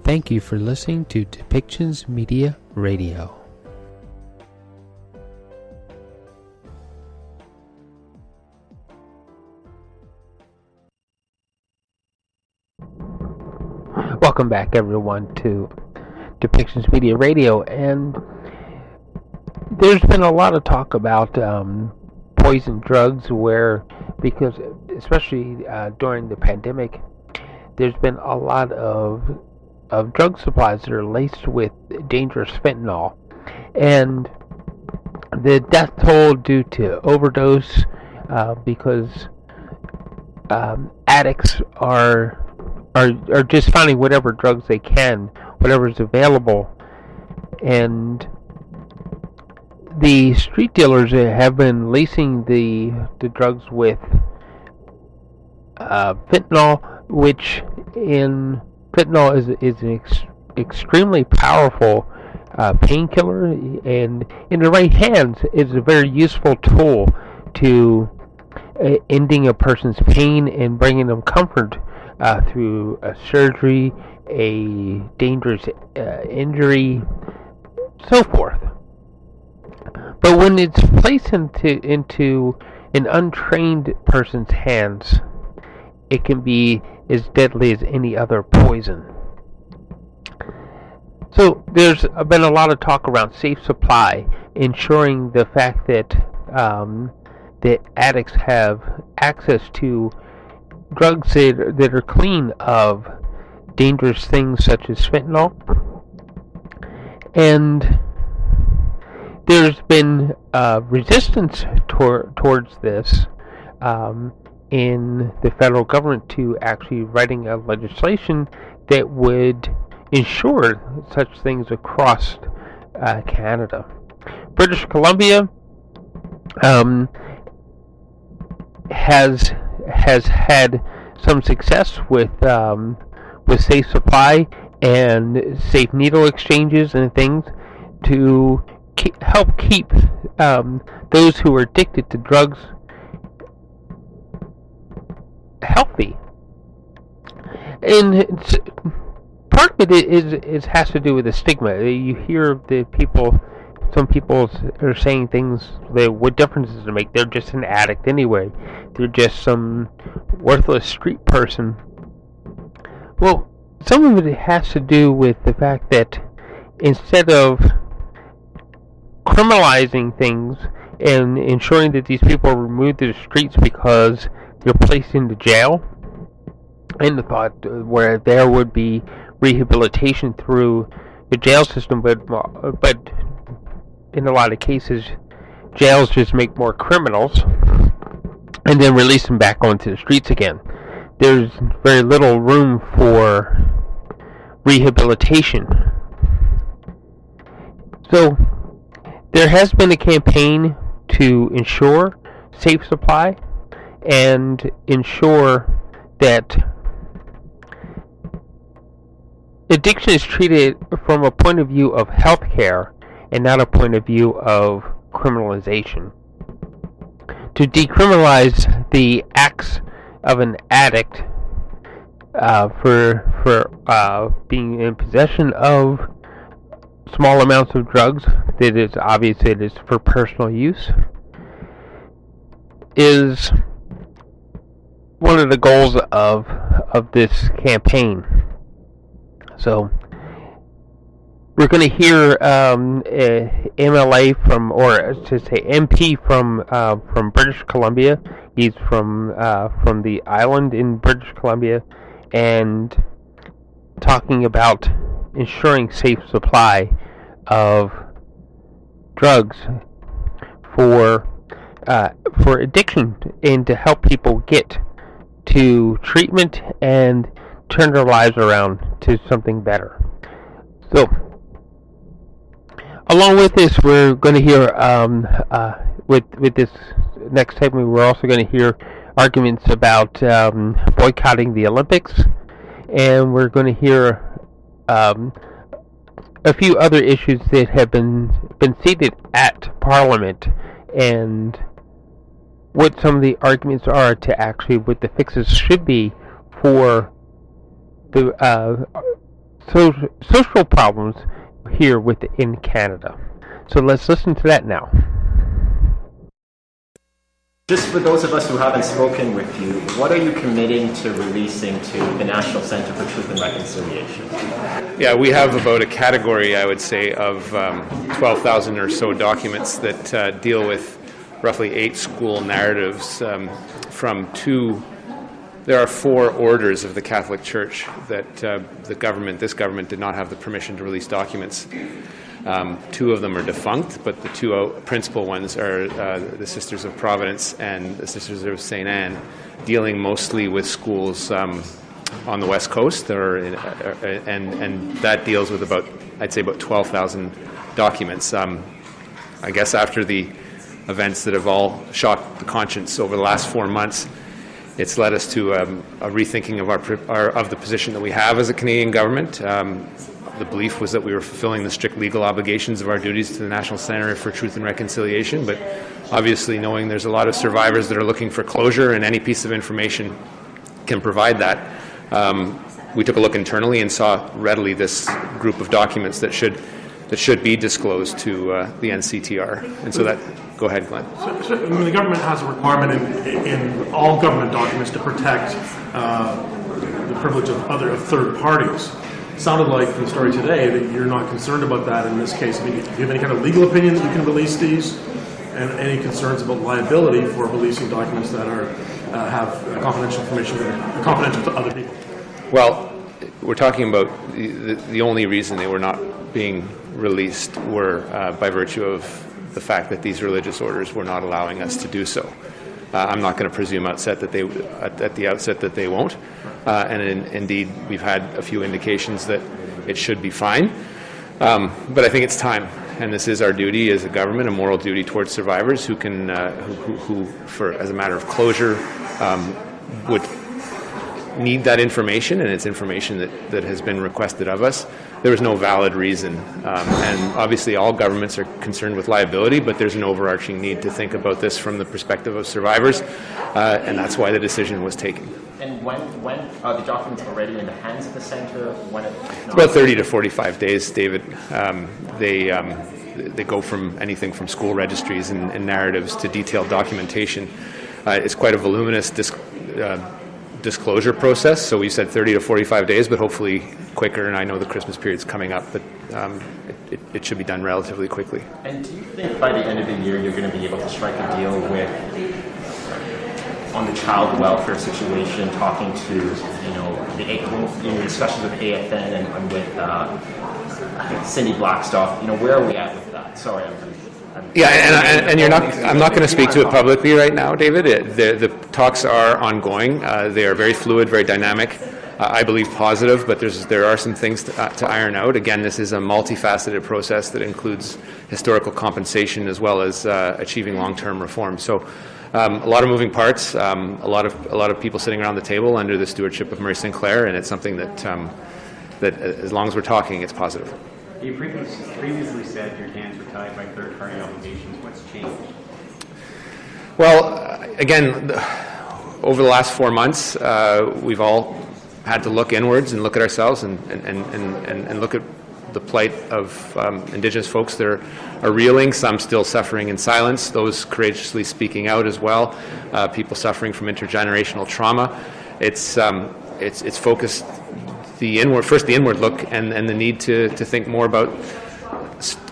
Thank you for listening to Depictions Media Radio. Welcome back, everyone, to Depictions Media Radio, and there's been a lot of talk about poison drugs because especially during the pandemic, there's been a lot of drug supplies that are laced with dangerous fentanyl, and the death toll due to overdose because addicts are just finding whatever drugs they can, whatever's available, and the street dealers have been lacing the drugs with fentanyl, which fentanyl is an extremely powerful painkiller, and in the right hands is a very useful tool to ending a person's pain and bringing them comfort through a surgery, a dangerous injury, so forth. But when it's placed into an untrained person's hands, it can be as deadly as any other poison. So there's been a lot of talk around safe supply, ensuring the fact that addicts have access to drugs that are clean of dangerous things such as fentanyl. And there's been resistance towards this in the federal government to actually writing a legislation that would ensure such things across Canada. British Columbia has had some success with safe supply and safe needle exchanges and things to help keep those who are addicted to drugs healthy. And part of it has to do with the stigma. You hear some people are saying things that what difference does it make? They're just an addict anyway. They're just some worthless street person. Well, some of it has to do with the fact that instead of criminalizing things and ensuring that these people are removed to the streets because they're placed into jail, and the thought where there would be rehabilitation through the jail system, but in a lot of cases, jails just make more criminals and then release them back onto the streets again. There's very little room for rehabilitation. So there has been a campaign to ensure safe supply and ensure that addiction is treated from a point of view of healthcare and not a point of view of criminalization. To decriminalize the acts of an addict for being in possession of small amounts of drugs that is obvious it is for personal use is one of the goals of this campaign. So we're going to hear MLA from, or I should say MP from British Columbia. He's from the island in British Columbia, and talking about ensuring safe supply of drugs for addiction and to help people get to treatment and turn their lives around to something better. So, along with this, we're going to hear with this next segment, we're also going to hear arguments about boycotting the Olympics, and we're going to hear a few other issues that have been seated at Parliament, and what some of the arguments are to actually what the fixes should be for the social problems here within Canada. So let's listen to that now. Just for those of us who haven't spoken with you, what are you committing to releasing to the National Centre for Truth and Reconciliation? Yeah, we have about a category, I would say, of 12,000 or so documents that deal with roughly 8 school narratives from 2. There are 4 orders of the Catholic Church that this government did not have the permission to release documents. 2 of them are defunct, but the 2 principal ones are the Sisters of Providence and the Sisters of St. Anne, dealing mostly with schools on the West Coast, and that deals with I'd say about 12,000 documents. I guess after the events that have all shocked the conscience over the last 4 months, it's led us to a rethinking of the position that we have as a Canadian government. The belief was that we were fulfilling the strict legal obligations of our duties to the National Centre for Truth and Reconciliation, but obviously knowing there's a lot of survivors that are looking for closure, and any piece of information can provide that, we took a look internally and saw readily this group of documents that should be disclosed to the NCTR. And so that, go ahead, Glenn. So the government has a requirement in all government documents to protect the privilege of third parties. It sounded like from the story today that you're not concerned about that in this case. Do you have any kind of legal opinion that you can release these, and any concerns about liability for releasing documents that have confidential information that are confidential to other people? Well, we're talking about the only reason they were not being released were by virtue of the fact that these religious orders were not allowing us to do so. I'm not going to presume at the outset that they won't, and indeed we've had a few indications that it should be fine. But I think it's time, and this is our duty as a government, a moral duty towards survivors who can, for as a matter of closure, would need that information, and it's information that has been requested of us. There was no valid reason, and obviously all governments are concerned with liability, but there's an overarching need to think about this from the perspective of survivors, and that's why the decision was taken. And when are the documents already in the hands of the centre? It's about 30 to 45 days, David. They go from anything from school registries and narratives to detailed documentation. It's quite a voluminous disclosure process, so we said 30 to 45 days, but hopefully quicker, and I know the Christmas period's coming up, but it should be done relatively quickly. And do you think by the end of the year you're going to be able to strike a deal on the child welfare situation, talking to, in discussions with AFN and with Cindy Blackstock, where are we at with that? Sorry, and I'm not going to speak to it publicly right now, David. The talks are ongoing. They are very fluid, very dynamic. I believe positive, but there are some things to iron out. Again, this is a multifaceted process that includes historical compensation as well as achieving long-term reform. So, a lot of moving parts, a lot of people sitting around the table under the stewardship of Mary Sinclair, and it's something that as long as we're talking, it's positive. You previously said your hands were tied by third-party obligations. What's changed? Well, again, over the last 4 months, we've all had to look inwards and look at ourselves and look at the plight of Indigenous folks that are reeling, some still suffering in silence, those courageously speaking out as well, people suffering from intergenerational trauma. It's focused the inward look and the need to think more about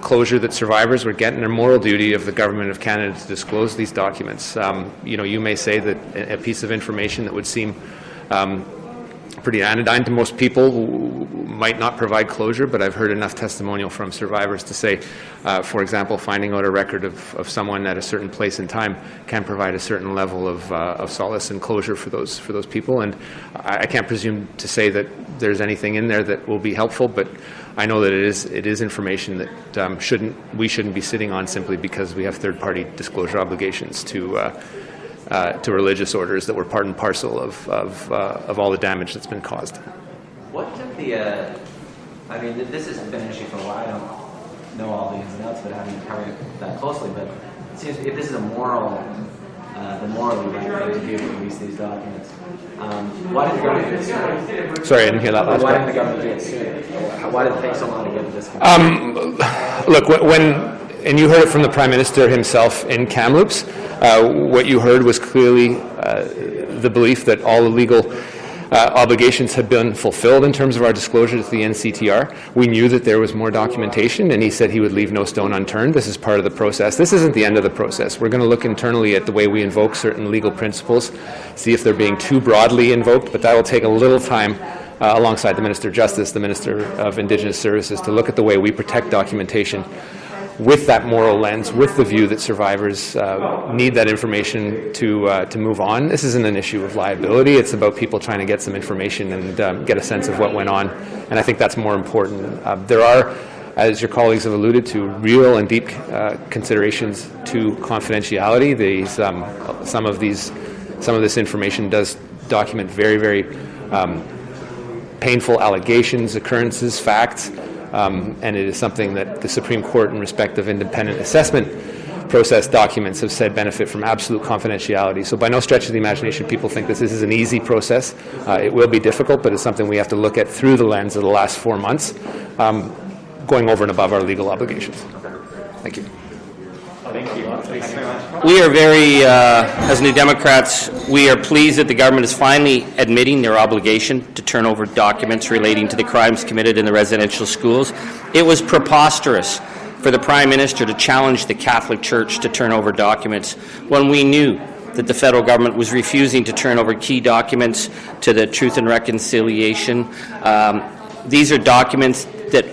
closure that survivors would get, and a moral duty of the Government of Canada to disclose these documents. You may say that a piece of information that would seem pretty anodyne to most people might not provide closure, but I've heard enough testimonial from survivors to say, for example, finding out a record of someone at a certain place in time can provide a certain level of solace and closure for those people. And I can't presume to say that there's anything in there that will be helpful, but I know that it is information that we shouldn't be sitting on simply because we have third-party disclosure obligations to religious orders that were part and parcel of all the damage that's been caused. What took this has been an issue for a while. I don't know all the ins and outs, but I haven't covered it that closely. But it seems if this is a moral the morally right thing to do to release these documents. Why did the government get sued? Sorry, I didn't hear that last Why part. did the government get sued? Why did it take so long to get this? Look, and you heard it from the Prime Minister himself in Kamloops, what you heard was clearly the belief that all the legal obligations had been fulfilled in terms of our disclosure to the NCTR. We knew that there was more documentation, and he said he would leave no stone unturned. This is part of the process. This isn't the end of the process. We're going to look internally at the way we invoke certain legal principles, see if they're being too broadly invoked, but that will take a little time alongside the Minister of Justice, the Minister of Indigenous Services, to look at the way we protect documentation with that moral lens, with the view that survivors need that information to move on. This isn't an issue of liability. It's about people trying to get some information and get a sense of what went on. And I think that's more important. There are, as your colleagues have alluded to, real and deep considerations to confidentiality. Some of this information does document very, very painful allegations, occurrences, facts. And it is something that the Supreme Court, in respect of independent assessment process documents, have said benefit from absolute confidentiality. So by no stretch of the imagination people think this is an easy process. It will be difficult, but it's something we have to look at through the lens of the last 4 months, going over and above our legal obligations. Thank you. Thank you. Thanks very much. We are very, as New Democrats, we are pleased that the government is finally admitting their obligation to turn over documents relating to the crimes committed in the residential schools. It was preposterous for the Prime Minister to challenge the Catholic Church to turn over documents when we knew that the federal government was refusing to turn over key documents to the Truth and Reconciliation. These are documents that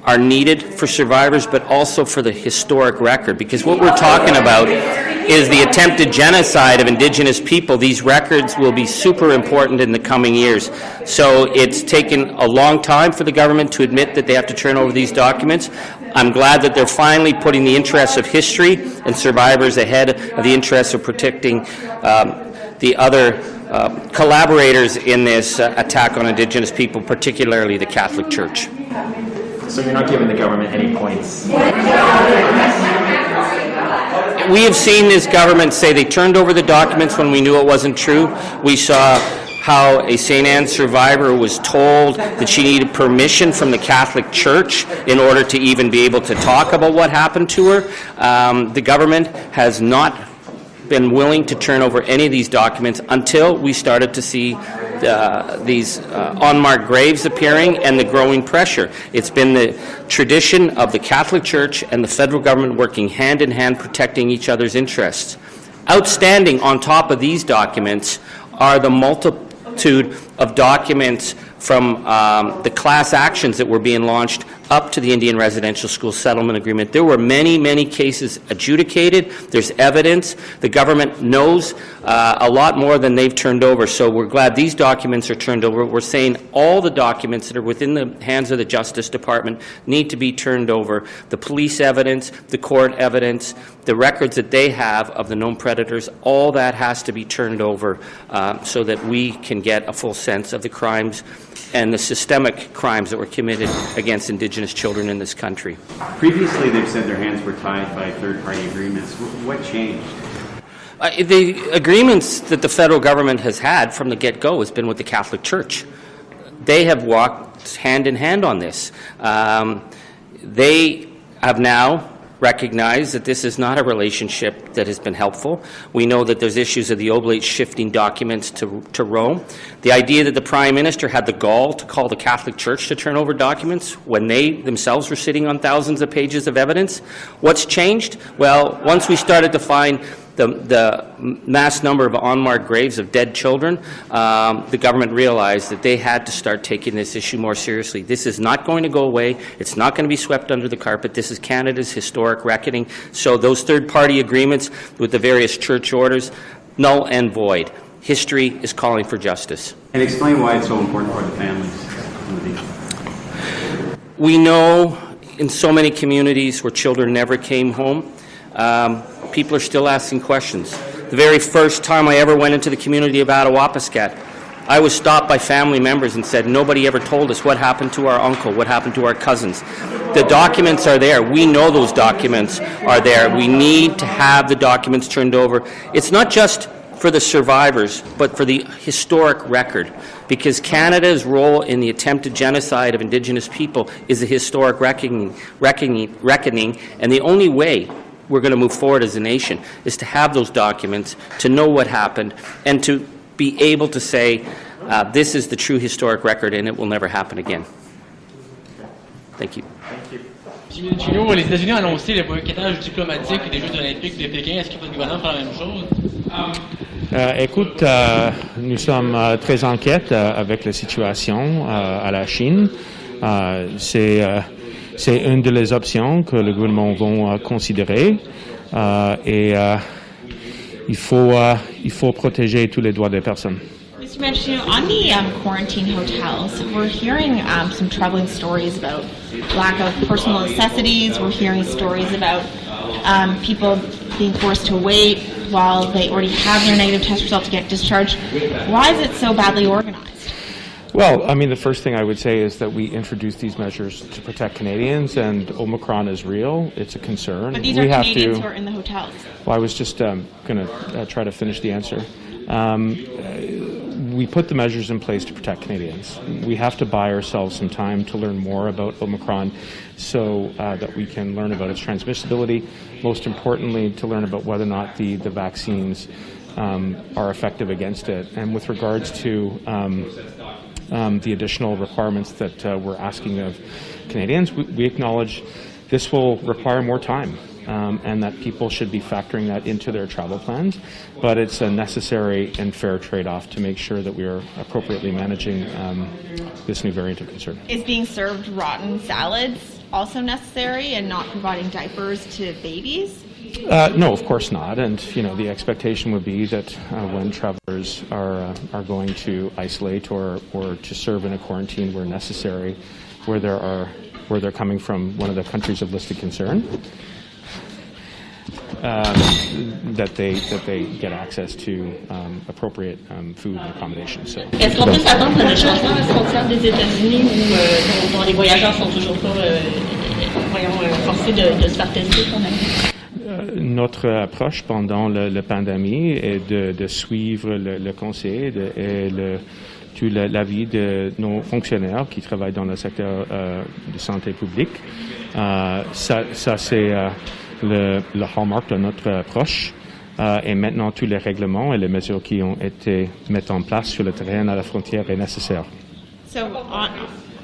are needed for survivors, but also for the historic record, because what we're talking about is the attempted genocide of Indigenous people. These records will be super important in the coming years. So it's taken a long time for the government to admit that they have to turn over these documents. I'm glad that they're finally putting the interests of history and survivors ahead of the interests of protecting the other collaborators in this attack on Indigenous people, particularly the Catholic Church. So you're not giving the government any points? We have seen this government say they turned over the documents when we knew it wasn't true. We saw how a St. Anne survivor was told that she needed permission from the Catholic Church in order to even be able to talk about what happened to her. The government has not been willing to turn over any of these documents until we started to see these unmarked graves appearing and the growing pressure. It's been the tradition of the Catholic Church and the federal government working hand in hand, protecting each other's interests. Outstanding on top of these documents are the multitude of documents from the class actions that were being launched up to the Indian Residential School Settlement Agreement. There were many, many cases adjudicated. There's evidence. The government knows a lot more than they've turned over, so we're glad these documents are turned over. We're saying all the documents that are within the hands of the Justice Department need to be turned over. The police evidence, the court evidence, the records that they have of the known predators, all that has to be turned over so that we can get a full sense of the crimes and the systemic crimes that were committed against Indigenous children in this country. Previously, they've said their hands were tied by third-party agreements. What changed? The agreements that the federal government has had from the get-go has been with the Catholic Church. They have walked hand in hand on this. They have now recognized that this is not a relationship that has been helpful. We know that there's issues of the Oblates shifting documents to Rome. The idea that the Prime Minister had the gall to call the Catholic Church to turn over documents when they themselves were sitting on thousands of pages of evidence. What's changed? Well, once we started to find the mass number of unmarked graves of dead children, the government realized that they had to start taking this issue more seriously. This is not going to go away. It's not going to be swept under the carpet. This is Canada's historic reckoning. So those third-party agreements with the various church orders, null and void. History is calling for justice. And explain why it's so important for the families. We know in so many communities where children never came home, people are still asking questions. The very first time I ever went into the community of Attawapiskat, I was stopped by family members and said, nobody ever told us what happened to our uncle, what happened to our cousins. The documents are there. We know those documents are there. We need to have the documents turned over. It's not just for the survivors, but for the historic record, because Canada's role in the attempted genocide of Indigenous people is a historic reckoning, and the only way we're going to move forward as a nation is to have those documents, to know what happened, and to be able to say, this is the true historic record and it will never happen again. Thank you. Les États-Unis ont annoncé le boycottage diplomatique des Jeux olympiques de Pékin. Est-ce que votre gouvernement fait la même chose? Écoute, nous sommes très inquiets avec la situation à la Chine. C'est une des options que le gouvernement va considérer et il faut protéger tous les droits des personnes. Mr. Mendicino, on the quarantine hotels, we're hearing some troubling stories about lack of personal necessities. We're hearing stories about people being forced to wait while they already have their negative test result to get discharged. Why is it so badly organized? Well, I mean, the first thing I would say is that we introduced these measures to protect Canadians, and Omicron is real. It's a concern. But these are Canadians who are in the hotels. Well, I was just going to try to finish the answer. We put the measures in place to protect Canadians. We have to buy ourselves some time to learn more about Omicron so that we can learn about its transmissibility. Most importantly, to learn about whether or not the vaccines are effective against it. And with regards to the additional requirements that we're asking of Canadians, we acknowledge this will require more time. And that people should be factoring that into their travel plans. But it's a necessary and fair trade-off to make sure that we are appropriately managing this new variant of concern. Is being served rotten salads also necessary and not providing diapers to babies? No, of course not. And, the expectation would be that when travelers are going to isolate or to serve in a quarantine where necessary, where they're coming from one of the countries of listed concern, that they get access to appropriate food and accommodation. So. Est-ce qu'on peut s'attendre à des changements à la frontière des États-Unis dont les voyageurs sont toujours pas forcés de se faire tester quand même? Notre approche pendant la pandémie est de suivre le conseil et tout l'avis de nos fonctionnaires qui travaillent dans le secteur de santé publique. Ça c'est le hallmark de notre approche. Et maintenant, tous les règlements et les mesures qui ont été mises en place sur le terrain à la frontière est nécessaire. So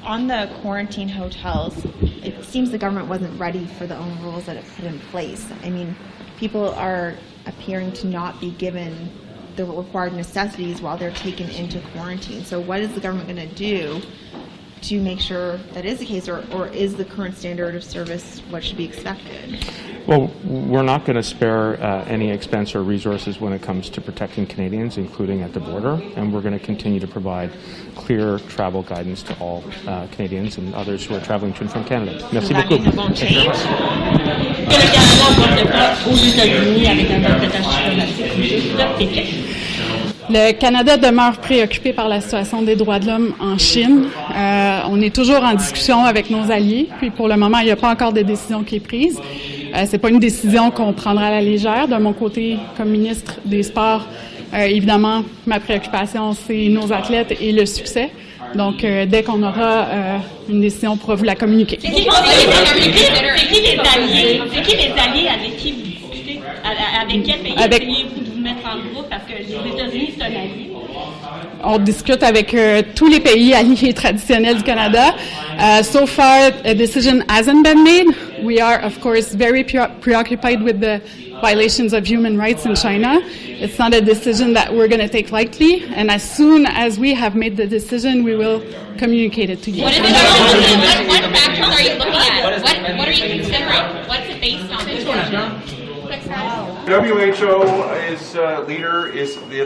on the quarantine hotels, it seems the government wasn't ready for the own rules that it put in place. I mean, people are appearing to not be given the required necessities while they're taken into quarantine. So what is the government going to do to make sure that is the case, or is the current standard of service what should be expected? Well, we're not going to spare any expense or resources when it comes to protecting Canadians, including at the border, and we're going to continue to provide clear travel guidance to all Canadians and others who are traveling to and from Canada. Merci beaucoup. Le Canada demeure préoccupé par la situation des droits de l'homme en Chine. On est toujours en discussion avec nos alliés, puis pour le moment, il n'y a pas encore de décision qui est prise. C'est pas une décision qu'on prendra à la légère. De mon côté, comme ministre des Sports, évidemment, ma préoccupation, c'est nos athlètes et le succès. Donc, dès qu'on aura une décision, on pourra vous la communiquer. C'est qui les alliés avec qui vous discutez? Avec quel pays essayez-vous de vous mettre en groupe? Parce que les États-Unis, c'est un allié. On discute avec tous les pays alliés traditionnels du Canada. So far, a decision hasn't been made. We are, of course, very preoccupied with the violations of human rights in China. It's not a decision that we're going to take lightly, and as soon as we have made the decision, we will communicate it to you. What factors are you looking at? What are you considering? What's it based on? WHO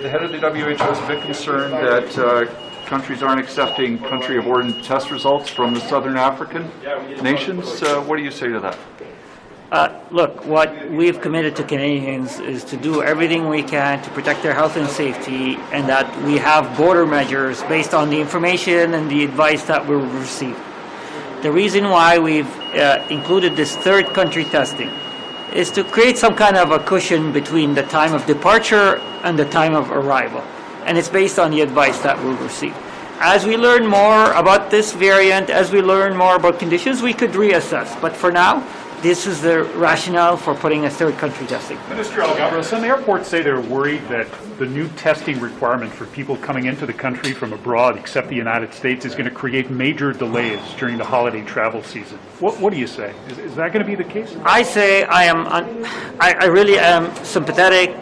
the head of the WHO is a bit concerned that countries aren't accepting country of origin test results from the southern African nations. What do you say to that? Look, what we've committed to Canadians is to do everything we can to protect their health and safety, and that we have border measures based on the information and the advice that we receive. The reason why we've included this third country testing is to create some kind of a cushion between the time of departure and the time of arrival. And it's based on the advice that we'll receive. As we learn more about this variant, as we learn more about conditions, we could reassess. But for now, this is the rationale for putting a third country testing. Minister Alghabra, some airports say they're worried that the new testing requirement for people coming into the country from abroad, except the United States, is going to create major delays during the holiday travel season. What do you say? Is that going to be the case? I say I really am sympathetic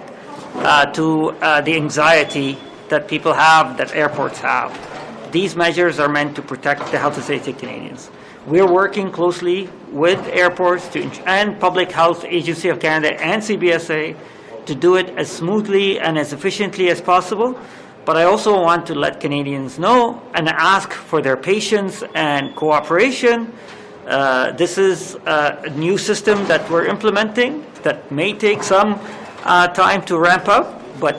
to the anxiety that people have, that airports have. These measures are meant to protect the health and safety of Canadians. We're working closely with airports and Public Health Agency of Canada and CBSA to do it as smoothly and as efficiently as possible. But I also want to let Canadians know and ask for their patience and cooperation. This is a new system that we're implementing that may take some time to ramp up, but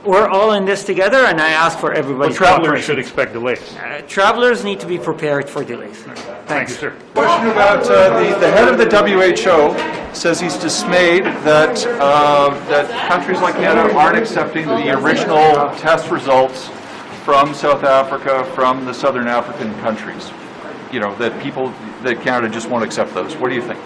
we're all in this together, and I ask for everybody's cooperation. Travelers should expect delays. Travelers need to be prepared for delays. Thank you, sir. Question about the head of the WHO says he's dismayed that that countries like Canada aren't accepting the original test results from South Africa, from the Southern African countries. That Canada just won't accept those. What do you think?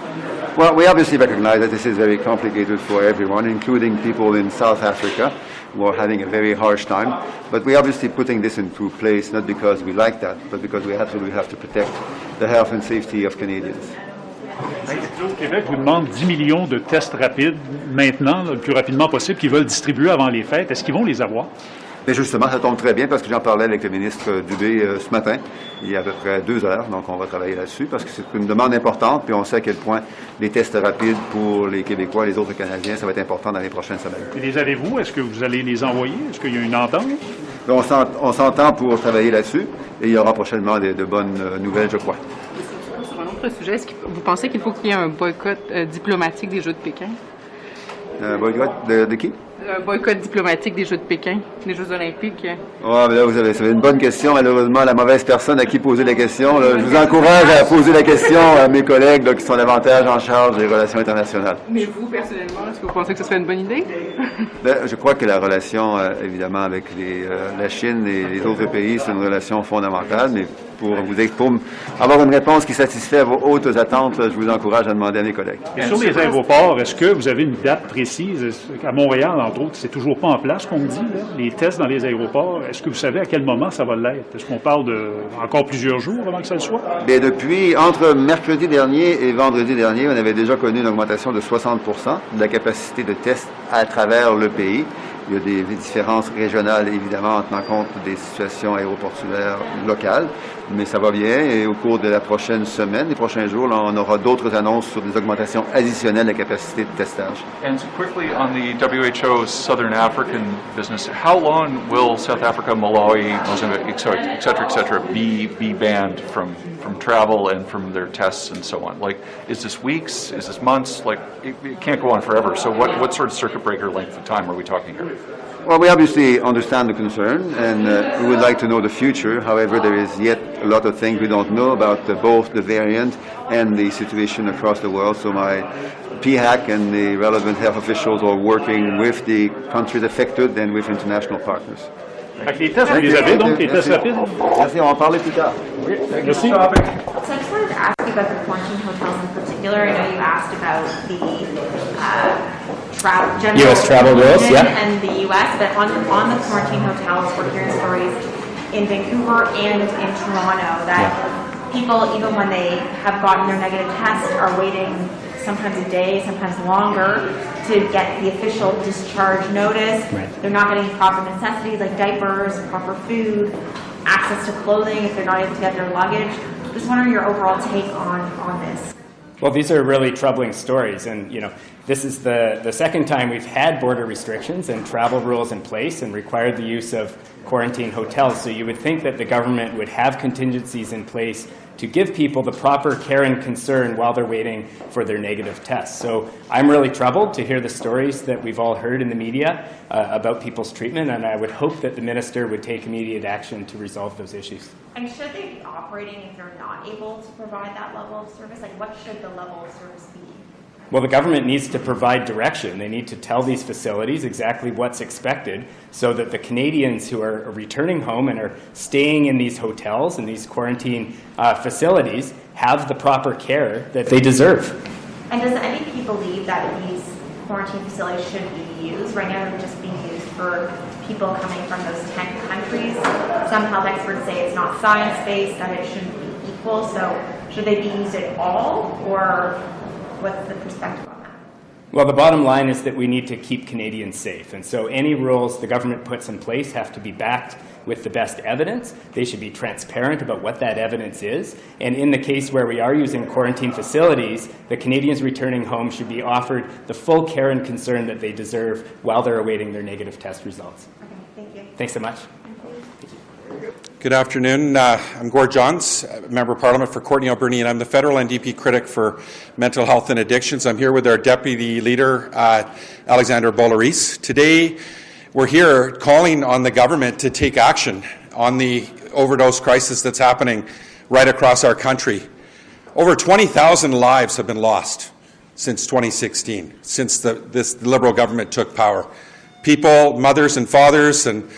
Well, we obviously recognize that this is very complicated for everyone, including people in South Africa who are having a very harsh time. But we're obviously putting this into place not because we like that, but because we absolutely have to protect the health and safety of Canadians. Le Québec vous demande 10 millions de tests rapides maintenant, le plus rapidement possible, qu'ils veulent distribuer avant les fêtes. Est-ce qu'ils vont les avoir? Mais justement, ça tombe très bien parce que j'en parlais avec le ministre Dubé ce matin, il y a à peu près 2 heures, donc on va travailler là-dessus parce que c'est une demande importante, puis on sait à quel point les tests rapides pour les Québécois et les autres Canadiens, ça va être important dans les prochaines semaines. Et les avez-vous? Est-ce que vous allez les envoyer? Est-ce qu'il y a une entente? On s'entend pour travailler là-dessus et il y aura prochainement de bonnes nouvelles, je crois. Sur un autre sujet, est-ce que vous pensez qu'il faut qu'il y ait un boycott diplomatique des Jeux de Pékin? Boycott de qui? Un boycott diplomatique des Jeux de Pékin, des Jeux olympiques. Oh, là, vous avez une bonne question. Malheureusement, la mauvaise personne à qui poser la question. Là, je vous encourage à poser la question à mes collègues là, qui sont davantage en charge des relations internationales. Mais vous, personnellement, est-ce que vous pensez que ce serait une bonne idée? Je crois que la relation, évidemment, avec la Chine et les autres pays, c'est une relation fondamentale, mais pour avoir une réponse qui satisfait vos hautes attentes, je vous encourage à demander à mes collègues. Et sur les aéroports, est-ce que vous avez une date précise? À Montréal, entre autres, c'est toujours pas en place, qu'on me dit, là, les tests dans les aéroports. Est-ce que vous savez à quel moment ça va l'être? Est-ce qu'on parle de encore plusieurs jours avant que ça le soit? Bien, entre mercredi dernier et vendredi dernier, on avait déjà connu une augmentation de 60% de la capacité de tests à travers le pays. Il y a des différences régionales, évidemment, en tenant compte des situations aéroportuaires locales, mais ça va bien et au cours de la prochaine semaine, les prochains jours, là, on aura d'autres annonces sur des augmentations additionnelles de la capacité de testage. And quickly on the WHO's Southern African business, how long will South Africa, Malawi, Mozambique, et cetera, be banned from travel and from their tests and so on? Like, is this weeks? Is this months? Like, it can't go on forever. So what sort of circuit breaker length of time are we talking here? Well, we obviously understand the concern, and we would like to know the future. However, there is yet a lot of things we don't know about both the variant and the situation across the world. So my PHAC and the relevant health officials are working with the countries affected and with international partners. Les tests, vous les avez donc, les tests rapides? Merci, on va en parler plus tard. Merci. So I just wanted to ask you about the quarantine hotels in particular. I know you asked about the U.S. travel rules, yeah. And the U.S., but on the quarantine hotels, we're hearing stories in Vancouver and in Toronto that people, even when they have gotten their negative test, are waiting sometimes a day, sometimes longer, to get the official discharge notice. Right. They're not getting proper necessities like diapers, proper food, access to clothing if they're not able to get their luggage. Just wondering your overall take on this. Well, these are really troubling stories, and This is the second time we've had border restrictions and travel rules in place and required the use of quarantine hotels. So you would think that the government would have contingencies in place to give people the proper care and concern while they're waiting for their negative tests. So I'm really troubled to hear the stories that we've all heard in the media about people's treatment, and I would hope that the minister would take immediate action to resolve those issues. And should they be operating if they're not able to provide that level of service? Like, what should the level of service be? Well, the government needs to provide direction. They need to tell these facilities exactly what's expected so that the Canadians who are returning home and are staying in these hotels and these quarantine facilities have the proper care that they deserve. And does the NDP believe that these quarantine facilities should be used? Right now they're just being used for people coming from those 10 countries. Some health experts say it's not science-based, that it shouldn't be equal. So should they be used at all, or what's the perspective on that? Well, the bottom line is that we need to keep Canadians safe. And so any rules the government puts in place have to be backed with the best evidence. They should be transparent about what that evidence is. And in the case where we are using quarantine facilities, the Canadians returning home should be offered the full care and concern that they deserve while they're awaiting their negative test results. Okay, thank you. Thanks so much. Good afternoon. I'm Gord Johns, Member of Parliament for Courtenay Alberni, and I'm the federal NDP critic for mental health and addictions. I'm here with our Deputy Leader, Alexandre Boulerice. Today, we're here calling on the government to take action on the overdose crisis that's happening right across our country. Over 20,000 lives have been lost since 2016, since this Liberal government took power. People, mothers and fathers and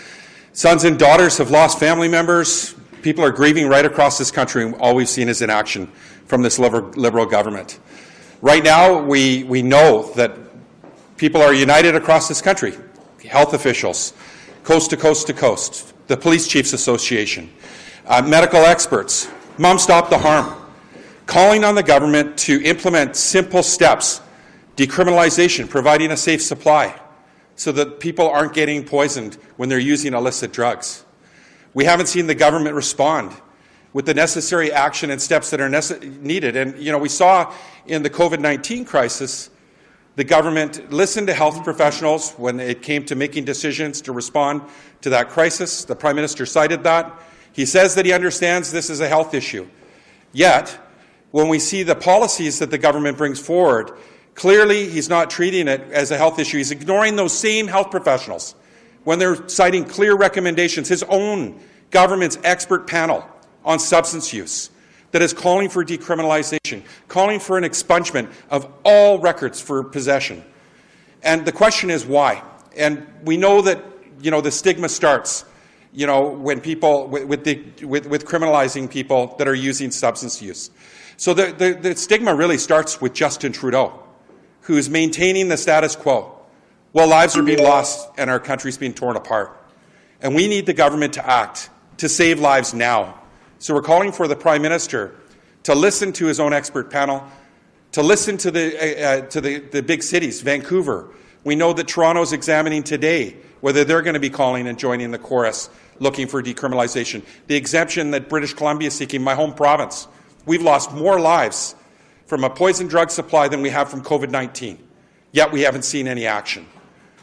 sons and daughters have lost family members. People are grieving right across this country, and all we've seen is inaction from this Liberal government. Right now, we know that people are united across this country. Health officials, coast to coast to coast, the Police Chiefs Association, medical experts, Mom Stop the Harm, calling on the government to implement simple steps, decriminalization, providing a safe supply, so that people aren't getting poisoned when they're using illicit drugs. We haven't seen the government respond with the necessary action and steps that are needed. And, we saw in the COVID-19 crisis, the government listened to health professionals when it came to making decisions to respond to that crisis. The Prime Minister cited that. He says that he understands this is a health issue. Yet, when we see the policies that the government brings forward, clearly, he's not treating it as a health issue. He's ignoring those same health professionals when they're citing clear recommendations, his own government's expert panel on substance use that is calling for decriminalization, calling for an expungement of all records for possession. And the question is why? And we know that, the stigma starts, when people, with criminalizing people that are using substance use. So the stigma really starts with Justin Trudeau, who is maintaining the status quo while lives are being lost and our country's being torn apart. And we need the government to act, to save lives now. So we're calling for the Prime Minister to listen to his own expert panel, to listen to the big cities, Vancouver. We know that Toronto's examining today whether they're going to be calling and joining the chorus looking for decriminalization. The exemption that British Columbia is seeking, my home province. We've lost more lives from a poison drug supply than we have from COVID-19, yet we haven't seen any action.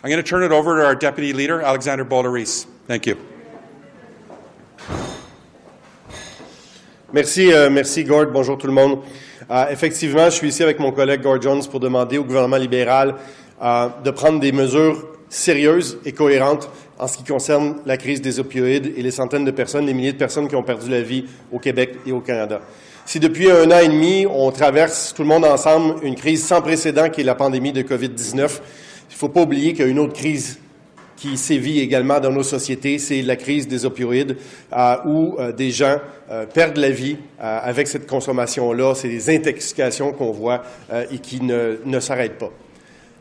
I'm going to turn it over to our Deputy Leader, Alexandre Boulerice. Thank you. Merci Gord. Bonjour tout le monde. Effectivement, je suis ici avec mon collègue Gord Jones pour demander au gouvernement libéral de prendre des mesures sérieuses et cohérentes en ce qui concerne la crise des opioïdes et les centaines de personnes, les milliers de personnes qui ont perdu la vie au Québec et au Canada. Si depuis 1 an et demi, on traverse tout le monde ensemble une crise sans précédent qui est la pandémie de COVID-19, il ne faut pas oublier qu'il y a une autre crise qui sévit également dans nos sociétés, c'est la crise des opioïdes, où des gens perdent la vie avec cette consommation-là. C'est des intoxications qu'on voit et qui ne s'arrêtent pas.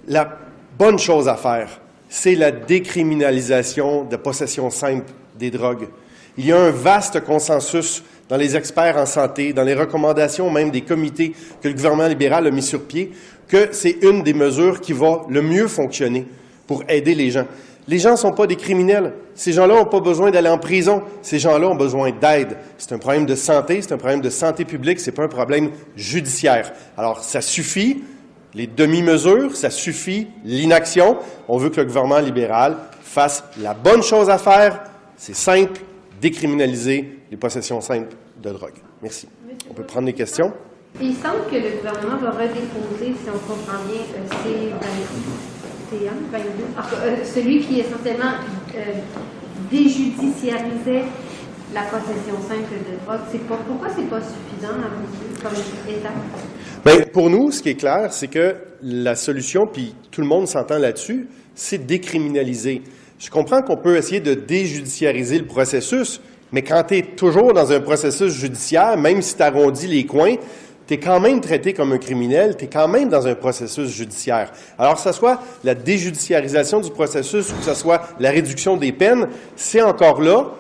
La bonne chose à faire, c'est la décriminalisation de possession simple des drogues. Il y a un vaste consensus dans les experts en santé, dans les recommandations même des comités que le gouvernement libéral a mis sur pied, que c'est une des mesures qui va le mieux fonctionner pour aider les gens. Les gens ne sont pas des criminels. Ces gens-là n'ont pas besoin d'aller en prison. Ces gens-là ont besoin d'aide. C'est un problème de santé, c'est un problème de santé publique, c'est pas un problème judiciaire. Alors, ça suffit les demi-mesures, ça suffit, l'inaction. On veut que le gouvernement libéral fasse la bonne chose à faire. C'est simple, décriminaliser les possessions simples de drogue. Merci. On peut prendre les questions. Il semble que le gouvernement va redéposer, si on comprend bien, celui qui essentiellement déjudiciarisait la possession simple de drogue. Pourquoi c'est pas suffisant à vous comme État? Bien, pour nous, ce qui est clair, c'est que la solution, puis tout le monde s'entend là-dessus, c'est décriminaliser. Je comprends qu'on peut essayer de déjudiciariser le processus, mais quand tu es toujours dans un processus judiciaire, même si tu arrondis les coins, tu es quand même traité comme un criminel, tu es quand même dans un processus judiciaire. Alors que ce soit la déjudiciarisation du processus ou que ce soit la réduction des peines, c'est encore là.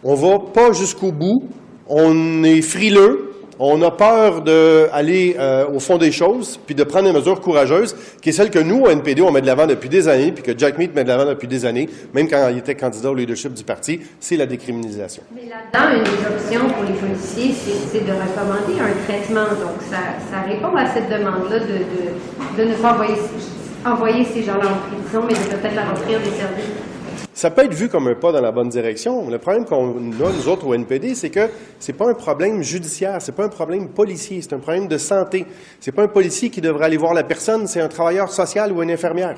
On va pas jusqu'au bout, on est frileux, on a peur d'aller au fond des choses, puis de prendre des mesures courageuses, qui est celle que nous, au NPD, on met de l'avant depuis des années, puis que Jack Mead met de l'avant depuis des années, même quand il était candidat au leadership du parti, c'est la décriminalisation. Mais là-dedans, une des options pour les policiers, c'est de recommander un traitement. Donc, ça répond à cette demande-là de ne pas envoyer ces gens-là en prison, mais de peut-être leur offrir des services. Ça peut être vu comme un pas dans la bonne direction. Le problème qu'on a, nous autres, au NPD, c'est que c'est pas un problème judiciaire, c'est pas un problème policier, c'est un problème de santé. C'est pas un policier qui devrait aller voir la personne, c'est un travailleur social ou une infirmière.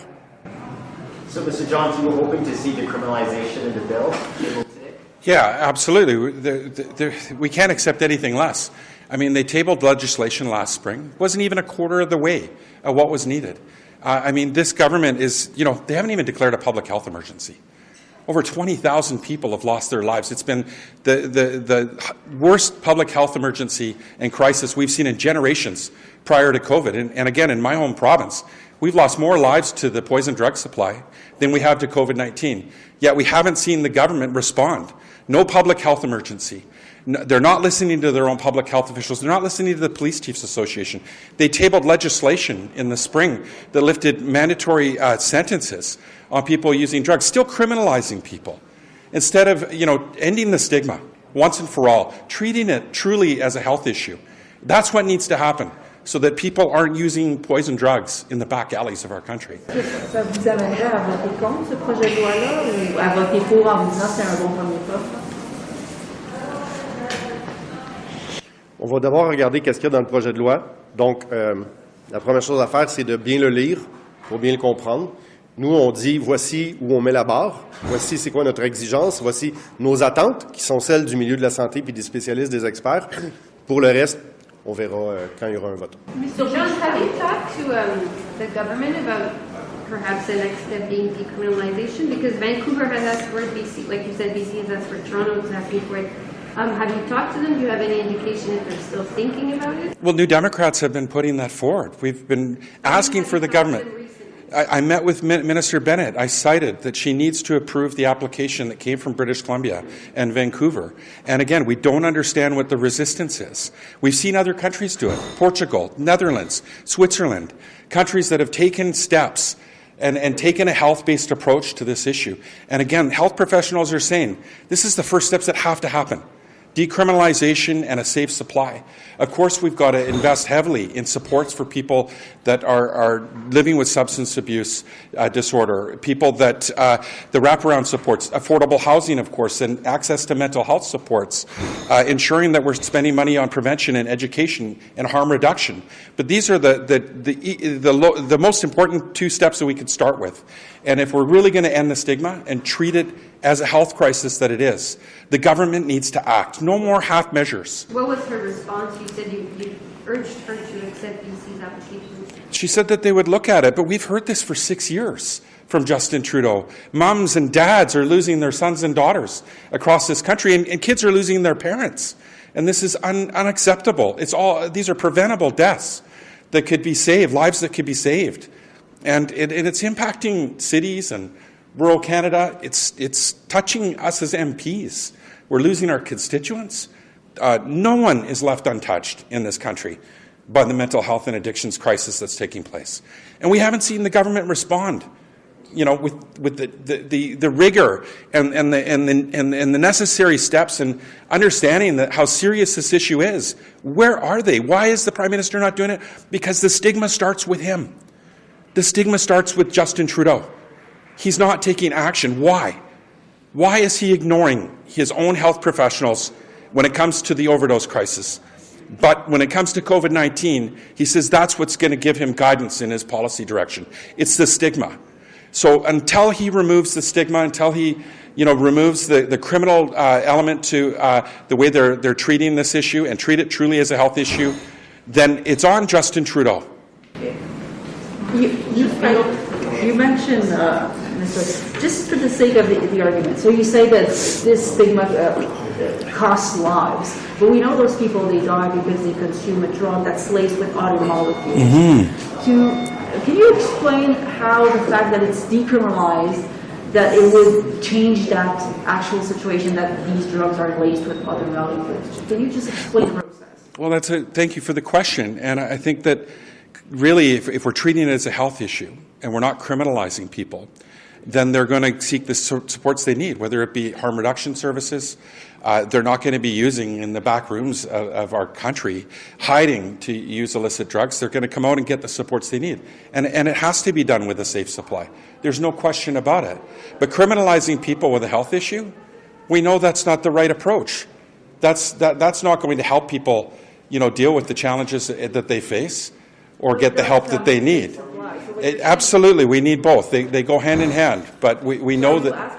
So, Mr. Johns, you were hoping to see decriminalization in the bill? Yeah, absolutely. We can't accept anything less. I mean, they tabled legislation last spring. It wasn't even a quarter of the way of what was needed. I mean, this government is, they haven't even declared a public health emergency. Over 20,000 people have lost their lives. It's been the worst public health emergency and crisis we've seen in generations prior to COVID. And again, in my home province, we've lost more lives to the poison drug supply than we have to COVID-19. Yet we haven't seen the government respond. No public health emergency. They're not listening to their own public health officials. They're not listening to the Police Chiefs Association. They tabled legislation in the spring that lifted mandatory sentences on people using drugs, still criminalizing people. Instead of, ending the stigma once and for all, treating it truly as a health issue. That's what needs to happen so that people aren't using poison drugs in the back alleys of our country. Ça vous amènerait à voter contre ce projet de loi-là ou à voter pour en vous disant que c'est un bon premier pas? On va d'abord regarder qu'est-ce qu'il y a dans le projet de loi. Donc, la première chose à faire, c'est de bien le lire pour bien le comprendre. Nous, on dit, voici où on met la barre, voici c'est quoi notre exigence, voici nos attentes, qui sont celles du milieu de la santé puis des spécialistes, des experts. Pour le reste, on verra quand il y aura un vote. Mr. Jones, have you talked to the government about perhaps the next step being decriminalization? Because Vancouver has asked for it, BC, like you said, BC has asked for it, Toronto is asking for it. Have you talked to them? Do you have any indication if they're still thinking about it? Well, New Democrats have been putting that forward. We've been asking for the government. I met with Minister Bennett. I cited that she needs to approve the application that came from British Columbia and Vancouver. And again, we don't understand what the resistance is. We've seen other countries do it. Portugal, Netherlands, Switzerland, countries that have taken steps and taken a health-based approach to this issue. And again, health professionals are saying this is the first steps that have to happen. Decriminalization and a safe supply. Of course, we've got to invest heavily in supports for people that are living with substance abuse disorder, people that the wraparound supports, affordable housing, of course, and access to mental health supports, ensuring that we're spending money on prevention and education and harm reduction. But these are the most important two steps that we could start with. And if we're really going to end the stigma and treat it as a health crisis that it is, the government needs to act. No more half measures. What was her response? You said you urged her to accept BC's application. She said that they would look at it, but we've heard this for 6 years from Justin Trudeau. Mums and dads are losing their sons and daughters across this country, and kids are losing their parents. And this is unacceptable. These are preventable deaths that could be saved, lives that could be saved. And it's impacting cities and rural Canada. It's touching us as MPs. We're losing our constituents. No one is left untouched in this country by the mental health and addictions crisis that's taking place. And we haven't seen the government respond, with the rigor and the necessary steps and understanding that how serious this issue is. Where are they? Why is the Prime Minister not doing it? Because the stigma starts with him. The stigma starts with Justin Trudeau. He's not taking action. Why? Why is he ignoring his own health professionals when it comes to the overdose crisis? But when it comes to COVID-19, he says that's what's going to give him guidance in his policy direction. It's the stigma. So until he removes the stigma, until he removes the criminal element to the way they're treating this issue and treat it truly as a health issue, then it's on Justin Trudeau. You mentioned, just for the sake of the argument, so you say that this stigma costs lives, but we know those people, they die because they consume a drug that's laced with other molecules. Can you explain how the fact that it's decriminalized, that it would change that actual situation that these drugs are laced with other molecules? Can you just explain the process? Well, thank you for the question. And I think that really, if we're treating it as a health issue and we're not criminalizing people, then they're going to seek the supports they need, whether it be harm reduction services. They're not going to be using in the back rooms of our country, hiding to use illicit drugs. They're going to come out and get the supports they need. And it has to be done with a safe supply. There's no question about it. But criminalizing people with a health issue, we know that's not the right approach. That's not going to help people, deal with the challenges that they face or get the help that they need. Absolutely, we need both. They go hand in hand. But we know that.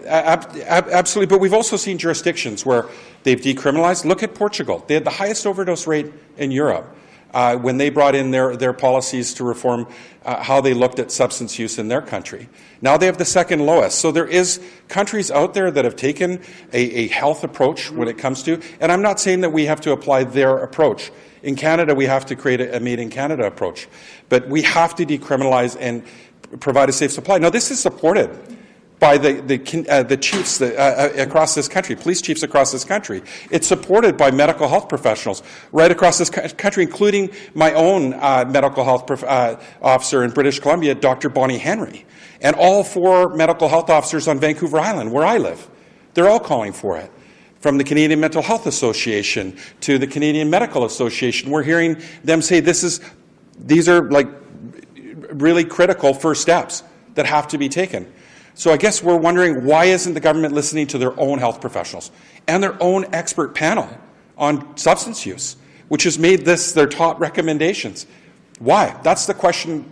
Absolutely, but we've also seen jurisdictions where they've decriminalized. Look at Portugal. They had the highest overdose rate in Europe when they brought in their policies to reform how they looked at substance use in their country. Now they have the second lowest. So there is countries out there that have taken a health approach when it comes to, and I'm not saying that we have to apply their approach. In Canada, we have to create a Made in Canada approach. But we have to decriminalize and provide a safe supply. Now, this is supported by the chiefs across this country, police chiefs across this country. It's supported by medical health professionals right across this country, including my own medical health officer in British Columbia, Dr. Bonnie Henry, and all 4 medical health officers on Vancouver Island, where I live. They're all calling for it. From the Canadian Mental Health Association to the Canadian Medical Association, we're hearing them say these are like really critical first steps that have to be taken. So I guess we're wondering, why isn't the government listening to their own health professionals and their own expert panel on substance use, which has made this their top recommendations? Why? That's the question,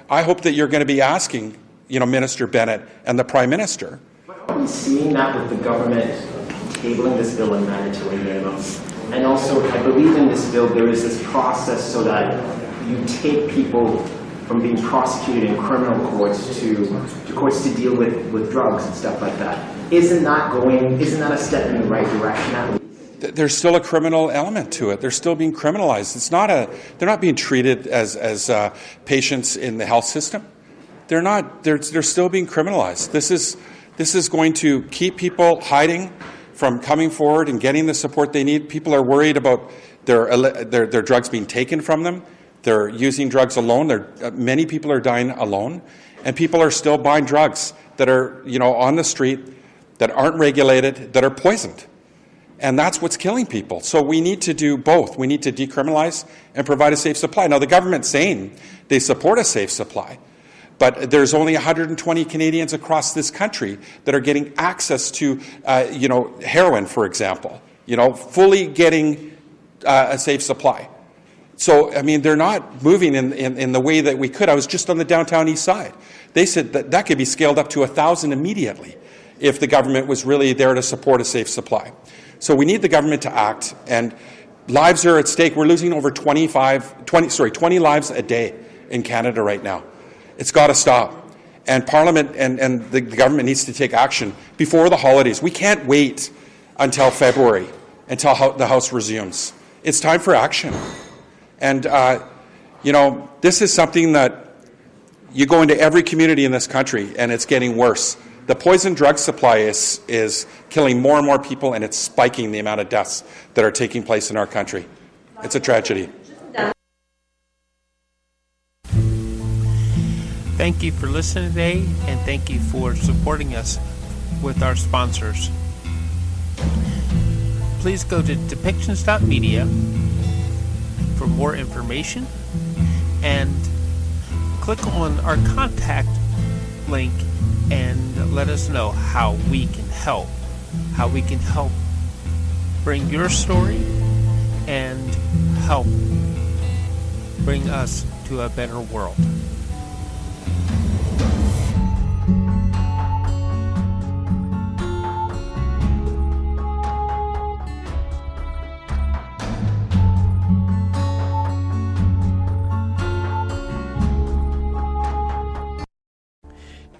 I hope that you're going to be asking, Minister Bennett and the Prime Minister. Are we seeing that with the government tabling this bill in mandatory minimums? And also, I believe in this bill there is this process so that you take people from being prosecuted in criminal courts to courts to deal with drugs and stuff like that. Isn't that a step in the right direction at least? There's still a criminal element to it. They're still being criminalized. They're not being treated as patients in the health system. They're not. They're still being criminalized. This is going to keep people hiding from coming forward and getting the support they need. People are worried about their drugs being taken from them. They're using drugs alone. Many people are dying alone, and people are still buying drugs that are, on the street, that aren't regulated, that are poisoned, and that's what's killing people. So we need to do both. We need to decriminalize and provide a safe supply. Now, the government's saying they support a safe supply, but there's only 120 Canadians across this country that are getting access to, heroin, for example. Fully getting a safe supply. So, they're not moving in the way that we could. I was just on the downtown east side. They said that could be scaled up to 1,000 immediately if the government was really there to support a safe supply. So we need the government to act, and lives are at stake. We're losing over 20 lives a day in Canada right now. It's got to stop. And Parliament and the government needs to take action before the holidays. We can't wait until February, until the House resumes. It's time for action. And, this is something that you go into every community in this country, and it's getting worse. The poison drug supply is killing more and more people, and it's spiking the amount of deaths that are taking place in our country. It's a tragedy. Thank you for listening today, and thank you for supporting us with our sponsors. Please go to depictions.media for more information, and click on our contact link and let us know how we can help. How we can help bring your story and help bring us to a better world.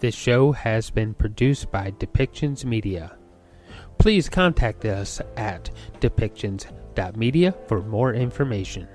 This show has been produced by Depictions Media. Please contact us at depictions.media for more information.